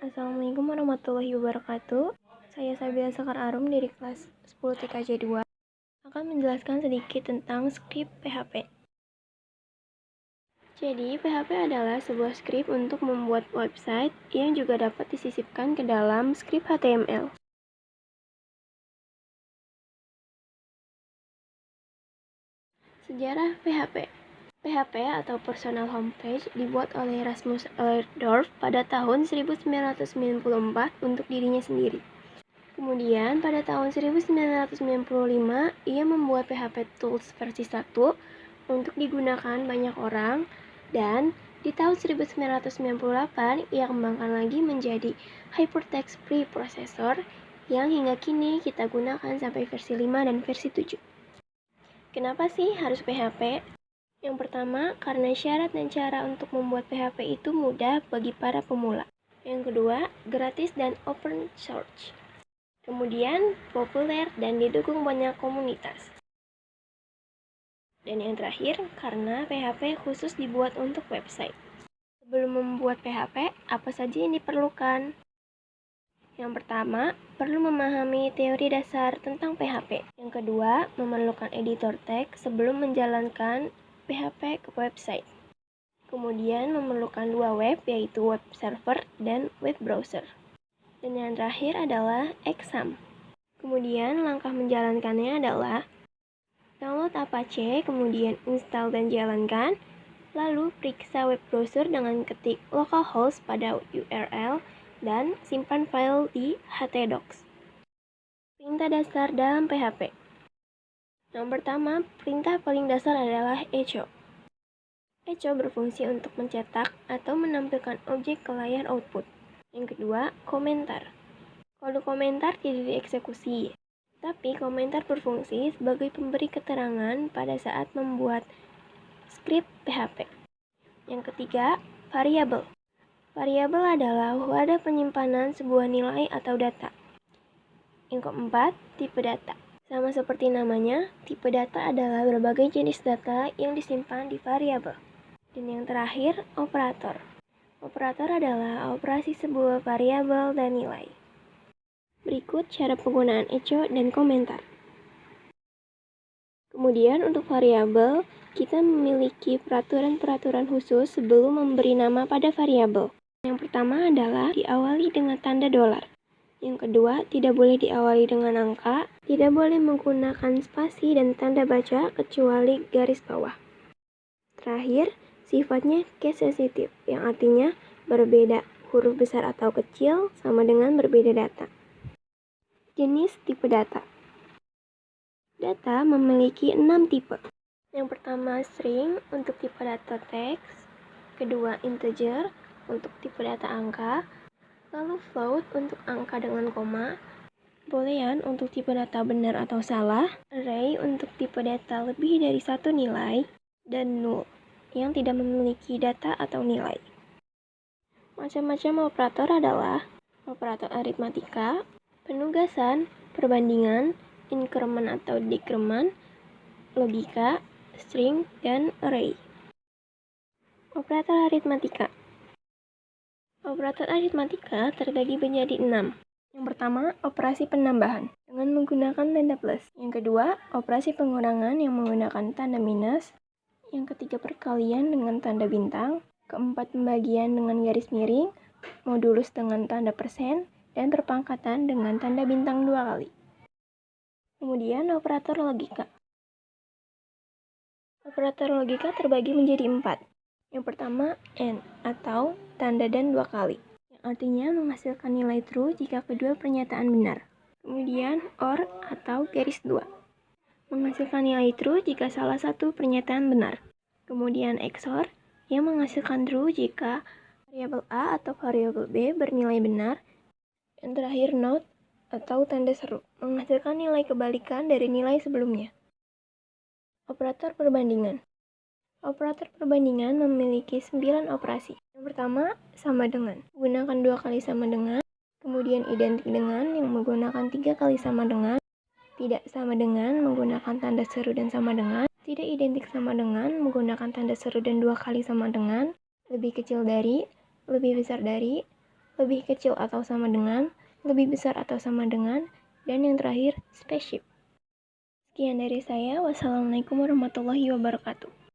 Assalamualaikum warahmatullahi wabarakatuh. Saya Sabila Sekar Arum dari kelas 10 TKJ 2 akan menjelaskan sedikit tentang skrip PHP. Jadi, PHP adalah sebuah skrip untuk membuat website yang juga dapat disisipkan ke dalam skrip HTML. Sejarah PHP. PHP atau Personal Homepage dibuat oleh Rasmus Ehlendorf pada tahun 1994 untuk dirinya sendiri. Kemudian pada tahun 1995 ia membuat PHP Tools versi 1 untuk digunakan banyak orang, dan di tahun 1998 ia kembangkan lagi menjadi Hypertext Preprocessor yang hingga kini kita gunakan sampai versi 5 dan versi 7. Kenapa sih harus PHP? Yang pertama, karena syarat dan cara untuk membuat PHP itu mudah bagi para pemula. Yang kedua, gratis dan open source. Kemudian, populer dan didukung banyak komunitas. Dan yang terakhir, karena PHP khusus dibuat untuk website. Sebelum membuat PHP, apa saja yang diperlukan? Yang pertama, perlu memahami teori dasar tentang PHP. Yang kedua, memerlukan editor teks sebelum menjalankan PHP ke website. Kemudian memerlukan dua web, yaitu web server dan web browser. Dan yang terakhir adalah exam. Kemudian langkah menjalankannya adalah download Apache, kemudian install dan jalankan, lalu periksa web browser dengan ketik localhost pada URL, dan simpan file di htdocs. Perintah dasar dalam PHP. Yang pertama, perintah paling dasar adalah echo. Echo berfungsi untuk mencetak atau menampilkan objek ke layar output. Yang kedua, komentar. Kode komentar tidak dieksekusi, tapi komentar berfungsi sebagai pemberi keterangan pada saat membuat skrip PHP. Yang ketiga, variabel. Variabel adalah wadah penyimpanan sebuah nilai atau data. Yang keempat, tipe data. Sama seperti namanya, tipe data adalah berbagai jenis data yang disimpan di variabel. Dan yang terakhir, operator. Operator adalah operasi sebuah variabel dan nilai. Berikut cara penggunaan echo dan komentar. Kemudian untuk variabel, kita memiliki peraturan-peraturan khusus sebelum memberi nama pada variabel. Yang pertama adalah diawali dengan tanda $. Yang kedua, tidak boleh diawali dengan angka, tidak boleh menggunakan spasi dan tanda baca kecuali garis bawah. Terakhir, sifatnya case sensitive, yang artinya berbeda huruf besar atau kecil sama dengan berbeda data. Jenis tipe data. Data memiliki 6 tipe. Yang pertama string untuk tipe data teks, kedua integer untuk tipe data angka, lalu float untuk angka dengan koma, boolean untuk tipe data benar atau salah, array untuk tipe data lebih dari satu nilai, dan null yang tidak memiliki data atau nilai. Macam-macam operator adalah operator aritmatika, penugasan, perbandingan, increment atau decrement, logika, string, dan array. Operator aritmatika. Operator aritmatika terbagi menjadi 6. Yang pertama, operasi penambahan dengan menggunakan tanda plus. Yang kedua, operasi pengurangan yang menggunakan tanda minus. Yang ketiga, perkalian dengan tanda bintang. Keempat, pembagian dengan garis miring, modulus dengan tanda persen, dan perpangkatan dengan tanda bintang 2 kali. Kemudian, operator logika. Operator logika terbagi menjadi 4. Yang pertama, AND atau tanda dan 2 kali, yang artinya menghasilkan nilai true jika kedua pernyataan benar. Kemudian, OR atau garis 2, menghasilkan nilai true jika salah satu pernyataan benar. Kemudian, XOR yang menghasilkan true jika variabel A atau variabel B bernilai benar. Dan terakhir, NOT atau tanda seru, menghasilkan nilai kebalikan dari nilai sebelumnya. Operator perbandingan. Operator perbandingan memiliki 9 operasi. Yang pertama, sama dengan. Gunakan 2 kali sama dengan. Kemudian identik dengan yang menggunakan 3 kali sama dengan. Tidak sama dengan menggunakan tanda seru dan sama dengan. Tidak identik sama dengan menggunakan tanda seru dan 2 kali sama dengan. Lebih kecil dari, lebih besar dari, lebih kecil atau sama dengan, lebih besar atau sama dengan, dan yang terakhir, spaceship. Sekian dari saya. Wassalamualaikum warahmatullahi wabarakatuh.